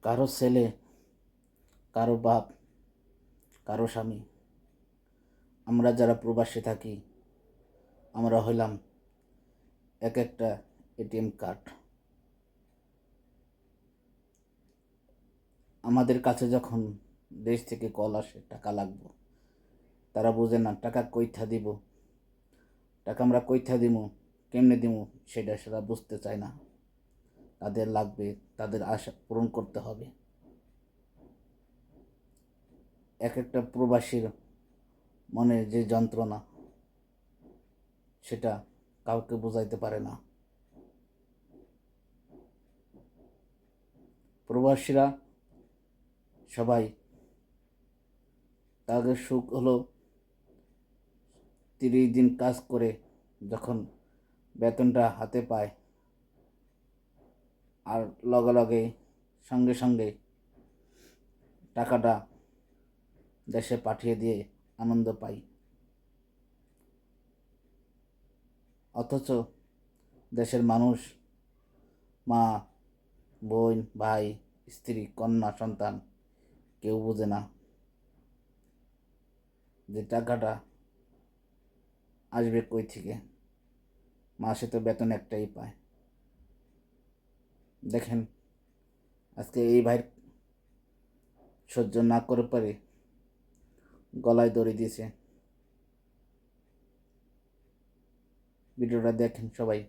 কারো ছেলে, কারো বাপ, কারো স্বামী। আমরা যারা প্রবাসে থাকি, আমরা হইলাম এক একটা এটিএম কার্ড। আমাদের কাছে যখন দেশ থেকে কল আসে টাকা লাগবো, তারা বোঝে না টাকা কইথা দিব, টাকা আমরা কইথা দিব, কেমনে দিব, সেটা বুঝতে চায় না। তাদের লাগবে, তাদের আশা পূরণ করতে হবে। এক একটা প্রবাসীর মনে যে যন্ত্রণা, সেটা কাউকে বোঝাইতে পারে না। প্রবাসীরা সবাই, তাদের সুখ হলো 30 দিন কাজ করে যখন বেতনটা হাতে পায়, আর লগে লগে সঙ্গে সঙ্গে টাকাটা দেশে পাঠিয়ে দিয়ে আনন্দ পাই। অথচ দেশের মানুষ, মা, বোন, ভাই, স্ত্রী, কন্যা, সন্তান কেউ বোঝে না যে টাকাটা আসবে কই থেকে। মাসে তো বেতন একটাই পায়। দেখেন, আজকে এই ভাই সহ্য না করে পারে গলায় দড়ি দিয়েছে। ভিডিওটা দেখেন সবাই।